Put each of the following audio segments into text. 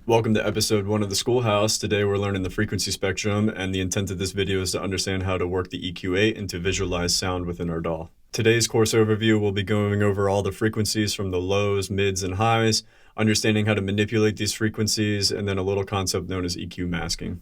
Welcome to episode 1 of the Schoolhouse. Today we're learning the frequency spectrum, and the intent of this video is to understand how to work the EQ8 and to visualize sound within our DAW. Today's course overview will be going over all the frequencies from the lows, mids, and highs, understanding how to manipulate these frequencies, and then a little concept known as EQ masking.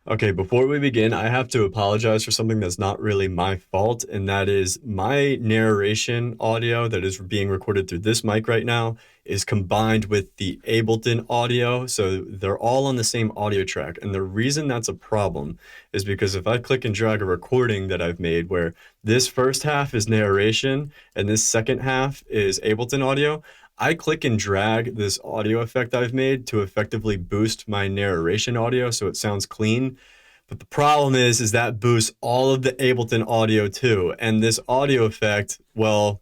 Okay, before we begin, I have to apologize for something that's not really my fault, and that is my narration audio that is being recorded through this mic right now is combined with the Ableton audio, so they're all on the same audio track. And the reason that's a problem is because if I click and drag a recording that I've made where this first half is narration and this second half is Ableton audio, I click and drag this audio effect I've made to effectively boost my narration audio so it sounds clean. But the problem is that boosts all of the Ableton audio too. And this audio effect, well,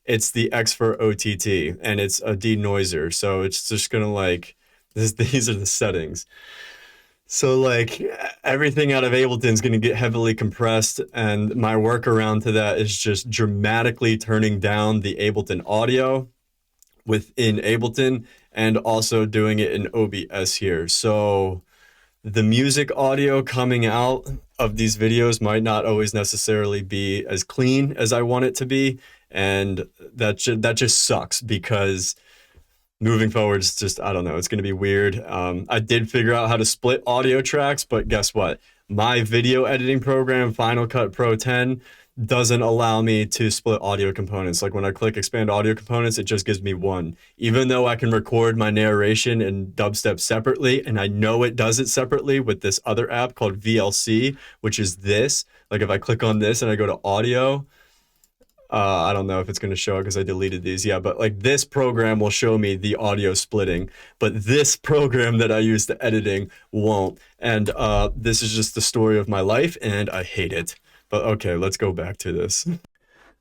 it's the X for OTT and it's a denoiser. So it's just gonna these are the settings. So everything out of Ableton is gonna get heavily compressed, and my workaround to that is just dramatically turning down the Ableton audio within Ableton and also doing it in OBS here. So the music audio coming out of these videos might not always necessarily be as clean as I want it to be, and that just sucks because moving forward it's just, I don't know, it's going to be weird. I did figure out how to split audio tracks, but guess what? My video editing program, Final Cut Pro 10, doesn't allow me to split audio components. Like when I click expand audio components, it just gives me one. Even though I can record my narration and dubstep separately, and I know it does it separately with this other app called VLC, which is this. Like if I click on this and I go to audio, I don't know if it's going to show it because I deleted these. Yeah, but like this program will show me the audio splitting, but this program that I use to editing won't. And this is just the story of my life, and I hate it. But okay, let's go back to this.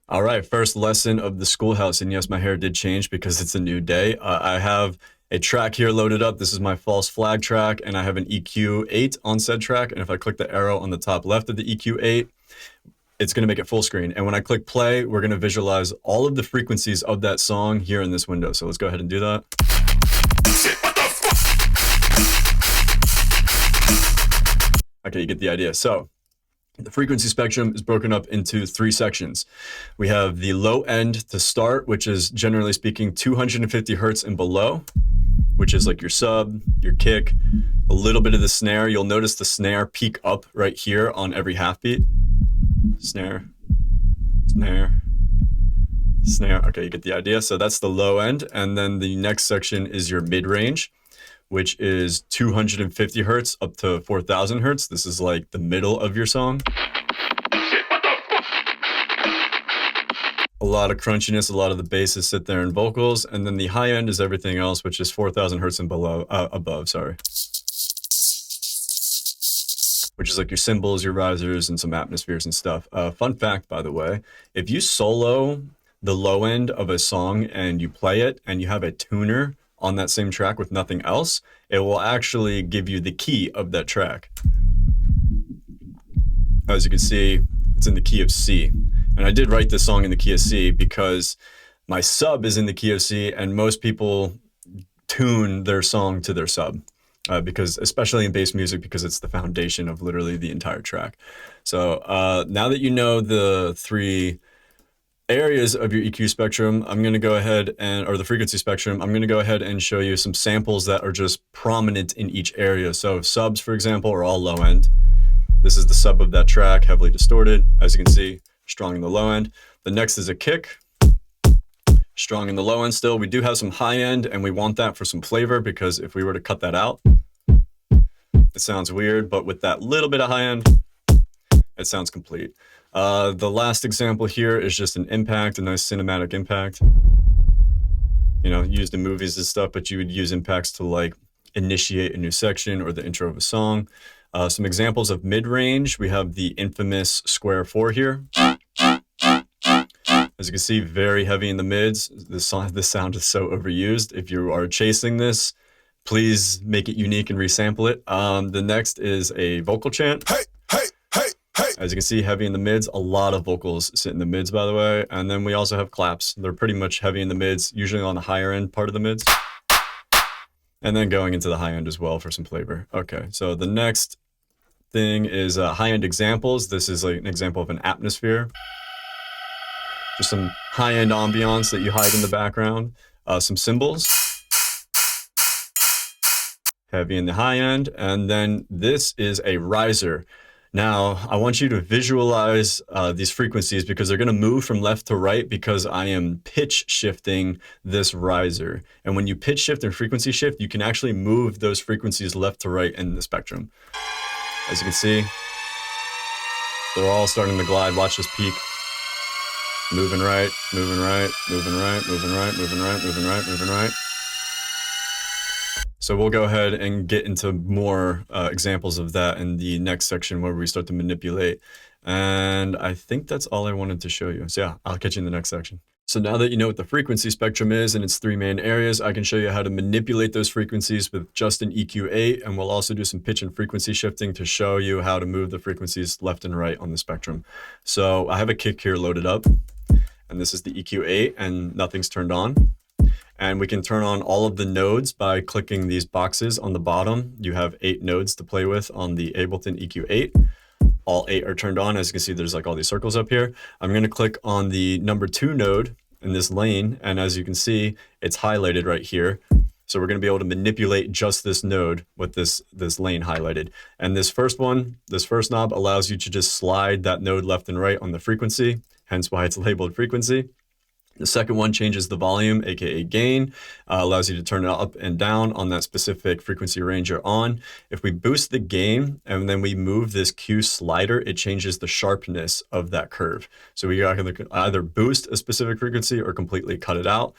All right, first lesson of the Schoolhouse. And yes, my hair did change because it's a new day. I have a track here loaded up. This is my false flag track, and I have an EQ8 on said track. And if I click the arrow on the top left of the EQ8, it's gonna make it full screen. And when I click play, we're gonna visualize all of the frequencies of that song here in this window. So let's go ahead and do that. Okay, you get the idea. So the frequency spectrum is broken up into 3 sections. We have the low end to start, which is generally speaking 250 hertz and below, which is like your sub, your kick, a little bit of the snare. You'll notice the snare peak up right here on every half beat. Snare, snare, snare. Okay, you get the idea. So that's the low end. And then the next section is your mid range, which is 250 hertz up to 4,000 hertz. This is like the middle of your song. A lot of crunchiness, a lot of the basses sit there in vocals, and then the high end is everything else, which is 4,000 hertz and above, sorry. Which is like your cymbals, your risers, and some atmospheres and stuff. Fun fact, by the way, if you solo the low end of a song and you play it and you have a tuner on that same track with nothing else, it will actually give you the key of that track. As you can see, it's in the key of C. And I did write this song in the key of C because my sub is in the key of C, and most people tune their song to their sub. Because especially in bass music, because it's the foundation of literally the entire track. So now that you know the 3 areas of your EQ spectrum, I'm going to go ahead or the frequency spectrum, I'm going to go ahead and show you some samples that are just prominent in each area. So subs, for example, are all low end. This is the sub of that track, heavily distorted. As you can see, strong in the low end. The next is a kick. Strong in the low end still. We do have some high end, and we want that for some flavor, because if we were to cut that out, it sounds weird, but with that little bit of high end, it sounds complete. The last example here is just an impact, a nice cinematic impact. You know, used in movies and stuff, but you would use impacts to like initiate a new section or the intro of a song. Some examples of mid-range, we have the infamous square 4 here. As you can see, very heavy in the mids. This sound is so overused. If you are chasing this, please make it unique and resample it. The next is a vocal chant. Hey, hey, hey. As you can see, heavy in the mids, a lot of vocals sit in the mids, by the way. And then we also have claps. They're pretty much heavy in the mids, usually on the higher end part of the mids. And then going into the high end as well for some flavor. Okay, so the next thing is high-end examples. This is like an example of an atmosphere. Just some high-end ambiance that you hide in the background. Some cymbals. Heavy in the high end. And then this is a riser. Now, I want you to visualize these frequencies because they're going to move from left to right because I am pitch shifting this riser. And when you pitch shift and frequency shift, you can actually move those frequencies left to right in the spectrum. As you can see, they're all starting to glide. Watch this peak. Moving right, moving right, moving right, moving right, moving right, moving right, moving right. So we'll go ahead and get into more examples of that in the next section where we start to manipulate. And I think that's all I wanted to show you. So yeah, I'll catch you in the next section. So now that you know what the frequency spectrum is and its three main areas, I can show you how to manipulate those frequencies with just an EQ8, and we'll also do some pitch and frequency shifting to show you how to move the frequencies left and right on the spectrum. So I have a kick here loaded up, and this is the EQ8, and nothing's turned on. And we can turn on all of the nodes by clicking these boxes on the bottom. You have 8 nodes to play with on the Ableton EQ8. All 8 are turned on. As you can see, there's like all these circles up here. I'm going to click on the number 2 node in this lane. And as you can see, it's highlighted right here. So we're going to be able to manipulate just this node with this lane highlighted. And this first one, this first knob allows you to just slide that node left and right on the frequency, hence why it's labeled frequency. The second one changes the volume, aka gain, allows you to turn it up and down on that specific frequency range you're on. If we boost the gain and then we move this Q slider, it changes the sharpness of that curve. So we can either boost a specific frequency or completely cut it out.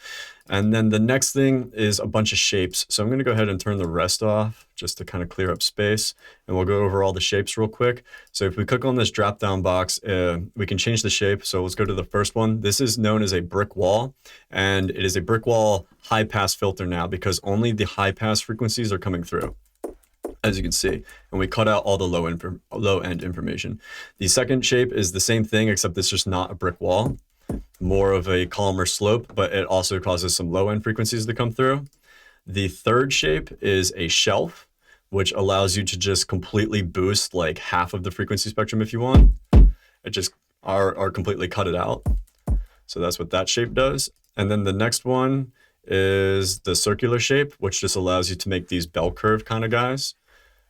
And then the next thing is a bunch of shapes. So I'm going to go ahead and turn the rest off just to kind of clear up space. And we'll go over all the shapes real quick. So if we click on this drop down box, we can change the shape. So let's go to the first one. This is known as a brick wall. And it is a brick wall high pass filter now because only the high pass frequencies are coming through, as you can see. And we cut out all the low end information. The second shape is the same thing, except it's just not a brick wall. More of a calmer slope, but it also causes some low end frequencies to come through. The third shape is a shelf, which allows you to just completely boost like half of the frequency spectrum if you want. It just are completely cut it out. So that's what that shape does. And then the next one is the circular shape, which just allows you to make these bell curve kind of guys.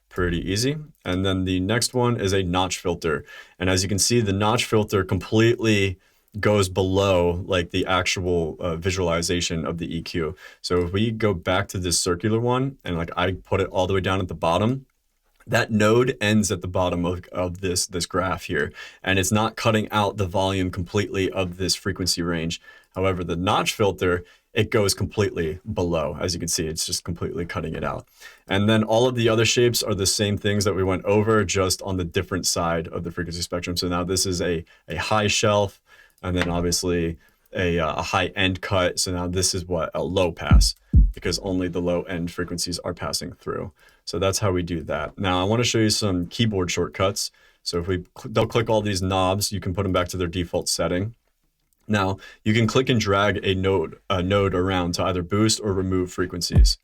Pretty easy. And then the next one is a notch filter. And as you can see, the notch filter completely goes below like the actual visualization of the EQ. So if we go back to this circular one and like I put it all the way down at the bottom, that node ends at the bottom of this graph here, and it's not cutting out the volume completely of this frequency range. However, the notch filter, it goes completely below. As you can see, it's just completely cutting it out. And then all of the other shapes are the same things that we went over, just on the different side of the frequency spectrum. So now this is a high shelf, and then obviously a high end cut. So now this is what a low pass, because only the low end frequencies are passing through. So that's how we do that. Now I want to show you some keyboard shortcuts. So if we double click all these knobs, you can put them back to their default setting. Now you can click and drag a node around to either boost or remove frequencies,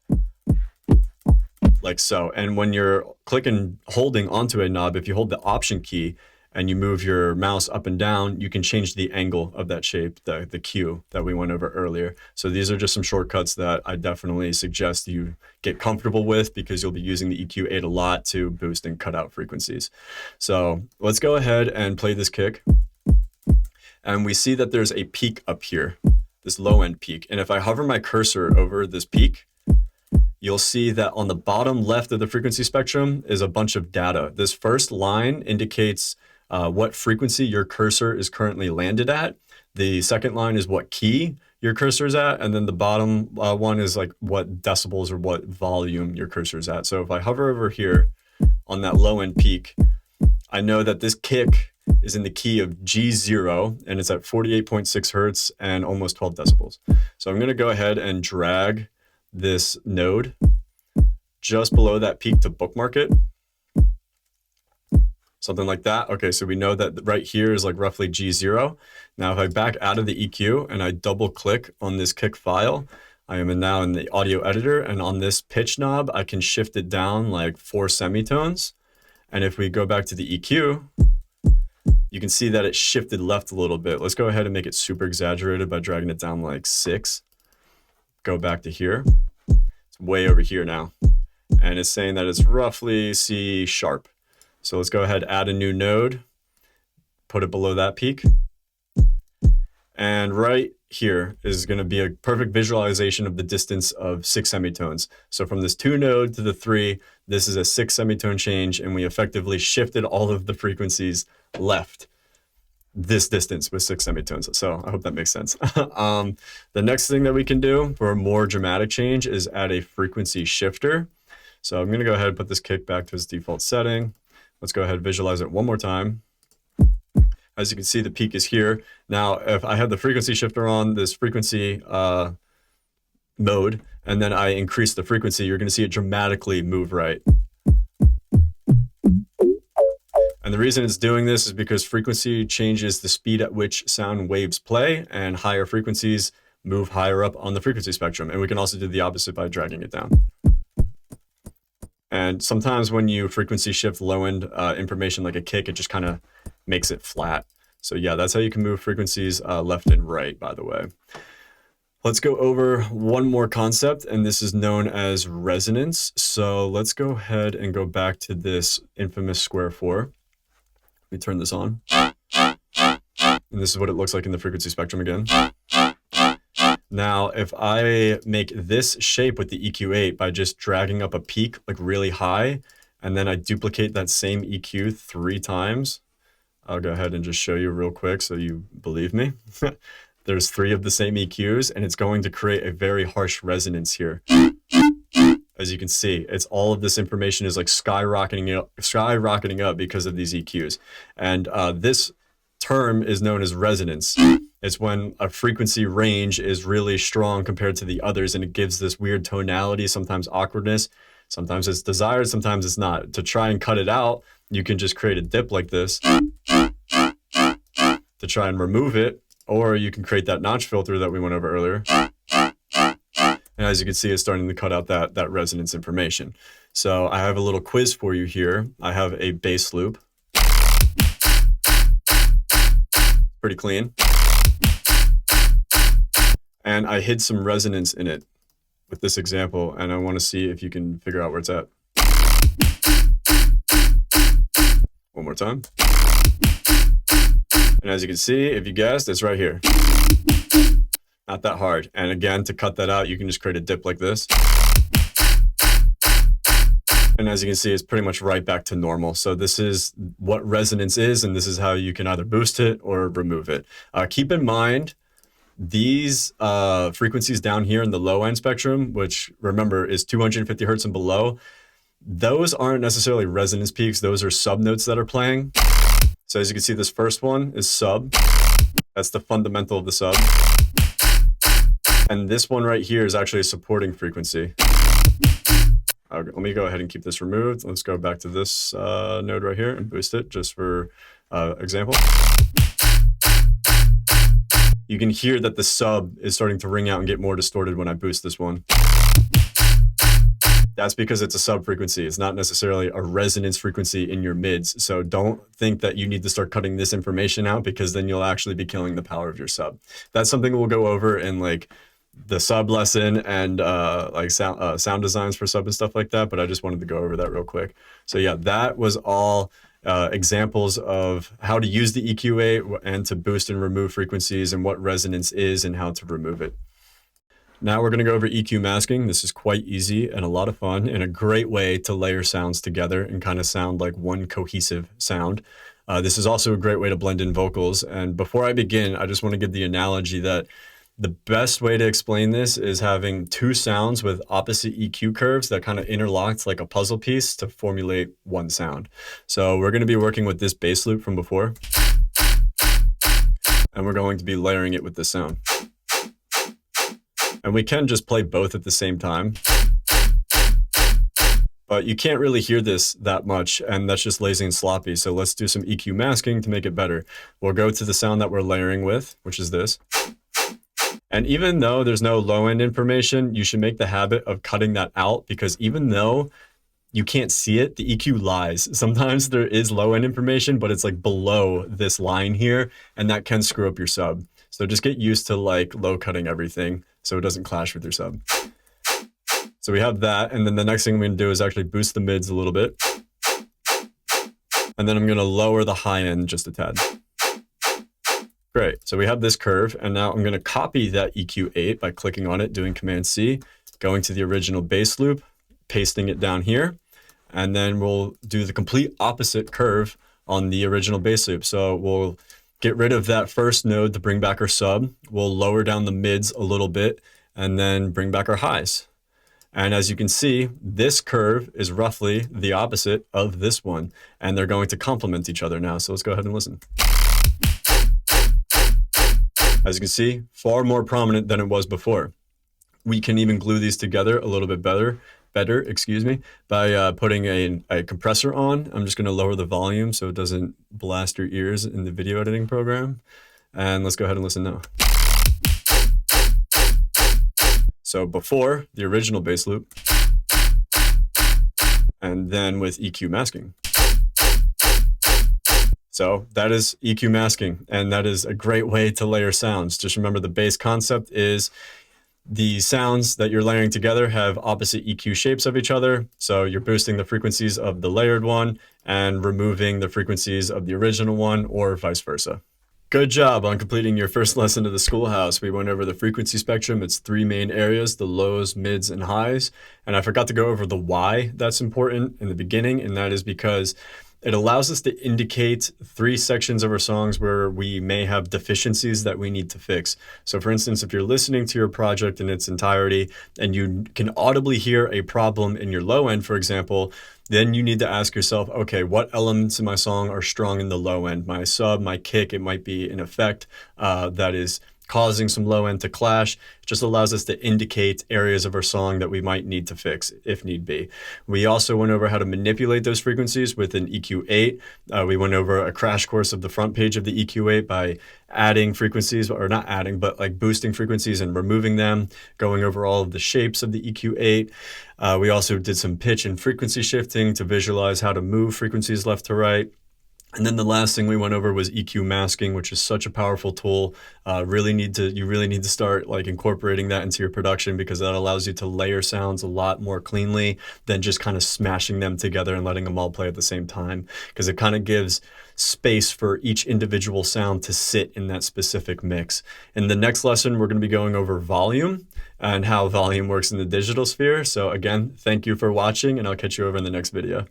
like so. And when you're clicking, holding onto a knob, if you hold the Option key and you move your mouse up and down, you can change the angle of that shape, the Q that we went over earlier. So these are just some shortcuts that I definitely suggest you get comfortable with, because you'll be using the EQ8 a lot to boost and cut out frequencies. So let's go ahead and play this kick. And we see that there's a peak up here, this low end peak. And if I hover my cursor over this peak, you'll see that on the bottom left of the frequency spectrum is a bunch of data. This first line indicates what frequency your cursor is currently landed at. The second line is what key your cursor is at. And then the bottom one is like what decibels or what volume your cursor is at. So if I hover over here on that low end peak, I know that this kick is in the key of G0, and it's at 48.6 hertz and almost 12 decibels. So I'm going to go ahead and drag this node just below that peak to bookmark it. something like that. Okay, so we know that right here is like roughly G0. Now, if I back out of the EQ and I double click on this kick file, I am now in the audio editor, and on this pitch knob, I can shift it down like 4 semitones. And if we go back to the EQ, you can see that it shifted left a little bit. Let's go ahead and make it super exaggerated by dragging it down like 6. Go back to here. It's way over here now. And it's saying that it's roughly C sharp. So let's go ahead, add a new node, put it below that peak. And right here is going to be a perfect visualization of the distance of 6 semitones. So from this 2 node to the 3, this is a 6 semitone change, and we effectively shifted all of the frequencies left this distance with 6 semitones. So I hope that makes sense. The next thing that we can do for a more dramatic change is add a frequency shifter. So I'm going to go ahead and put this kick back to its default setting. Let's go ahead and visualize it one more time. As you can see, the peak is here. Now, if I have the frequency shifter on this frequency mode, and then I increase the frequency, you're going to see it dramatically move right. And the reason it's doing this is because frequency changes the speed at which sound waves play, and higher frequencies move higher up on the frequency spectrum. And we can also do the opposite by dragging it down. And sometimes when you frequency shift low-end information like a kick, it just kind of makes it flat. So yeah, that's how you can move frequencies left and right, by the way. Let's go over one more concept, and this is known as resonance. So let's go ahead and go back to this infamous square 4. Let me turn this on. And this is what it looks like in the frequency spectrum again. Now, if I make this shape with the EQ8 by just dragging up a peak like really high, and then I duplicate that same EQ 3 times, I'll go ahead and just show you real quick so you believe me. There's 3 of the same EQs, and it's going to create a very harsh resonance here. As you can see, it's all of this information is like skyrocketing up because of these EQs. And this term is known as resonance. It's when a frequency range is really strong compared to the others, and it gives this weird tonality, sometimes awkwardness. Sometimes it's desired, sometimes it's not. To try and cut it out, you can just create a dip like this to try and remove it, or you can create that notch filter that we went over earlier. And as you can see, it's starting to cut out that resonance information. So I have a little quiz for you here. I have a bass loop. Pretty clean. And I hid some resonance in it with this example, and I want to see if you can figure out where it's at. One more time. And as you can see, if you guessed, it's right here. Not that hard. And again, to cut that out, you can just create a dip like this. And as you can see, it's pretty much right back to normal. So this is what resonance is, and this is how you can either boost it or remove it. Keep in mind, these frequencies down here in the low end spectrum, which remember is 250 hertz and below, those aren't necessarily resonance peaks. Those are subnotes that are playing. So as you can see, this first one is sub. That's the fundamental of the sub. And this one right here is actually a supporting frequency. Okay, let me go ahead and keep this removed. Let's go back to this node right here and boost it just for example. You can hear that the sub is starting to ring out and get more distorted when I boost this one. That's because it's a sub frequency. It's not necessarily a resonance frequency in your mids. So don't think that you need to start cutting this information out, because then you'll actually be killing the power of your sub. That's something we'll go over in like the sub lesson and like sound designs for sub and stuff like that. But I just wanted to go over that real quick. So yeah, that was all examples of how to use the EQ8 and to boost and remove frequencies, and what resonance is and how to remove it. Now we're going to go over EQ masking. This is quite easy and a lot of fun, and a great way to layer sounds together and kind of sound like one cohesive sound. This is also a great way to blend in vocals. And before I begin, I just want to give the analogy that the best way to explain this is having 2 sounds with opposite EQ curves that kind of interlocked like a puzzle piece to formulate one sound. So we're going to be working with this bass loop from before, and we're going to be layering it with this sound. And we can just play both at the same time, But you can't really hear this that much, and that's just lazy and sloppy. So let's do some EQ masking to make it better. We'll go to the sound that we're layering with, which is this. And even though there's no low end information, you should make the habit of cutting that out, because even though you can't see it, the EQ lies. Sometimes there is low end information, but it's like below this line here, and that can screw up your sub. So just get used to like low cutting everything so it doesn't clash with your sub. So we have that, and then the next thing I'm going to do is actually boost the mids a little bit. And then I'm going to lower the high end just a tad. Great, so we have this curve, and now I'm going to copy that EQ8 by clicking on it, doing Command-C, going to the original bass loop, pasting it down here, and then we'll do the complete opposite curve on the original bass loop. So we'll get rid of that first node to bring back our sub, we'll lower down the mids a little bit, and then bring back our highs. And as you can see, this curve is roughly the opposite of this one, and they're going to complement each other now. So let's go ahead and listen. As you can see, far more prominent than it was before. We can even glue these together a little bit better, by putting a compressor on. I'm just going to lower the volume so it doesn't blast your ears in the video editing program. And let's go ahead and listen now. So before the original bass loop, and then with EQ masking. So that is EQ masking, and that is a great way to layer sounds. Just remember, the base concept is the sounds that you're layering together have opposite EQ shapes of each other. So you're boosting the frequencies of the layered one and removing the frequencies of the original one, or vice versa. Good job on completing your first lesson of the schoolhouse. We went over the frequency spectrum. It's 3 main areas: the lows, mids, and highs. And I forgot to go over the why that's important in the beginning, and that is because it allows us to indicate 3 sections of our songs where we may have deficiencies that we need to fix. So for instance, if you're listening to your project in its entirety and you can audibly hear a problem in your low end, for example, then you need to ask yourself, okay, what elements in my song are strong in the low end? My sub, my kick, it might be an effect that is causing some low end to clash. It just allows us to indicate areas of our song that we might need to fix if need be. We also went over how to manipulate those frequencies with an EQ8. We went over a crash course of the front page of the EQ8 by adding frequencies, or not adding, but like boosting frequencies and removing them, going over all of the shapes of the EQ8. We also did some pitch and frequency shifting to visualize how to move frequencies left to right. And then the last thing we went over was EQ masking, which is such a powerful tool. You really need to start like incorporating that into your production, because that allows you to layer sounds a lot more cleanly than just kind of smashing them together and letting them all play at the same time, because it kind of gives space for each individual sound to sit in that specific mix. In the next lesson, we're going to be going over volume and how volume works in the digital sphere. So again, thank you for watching, and I'll catch you over in the next video.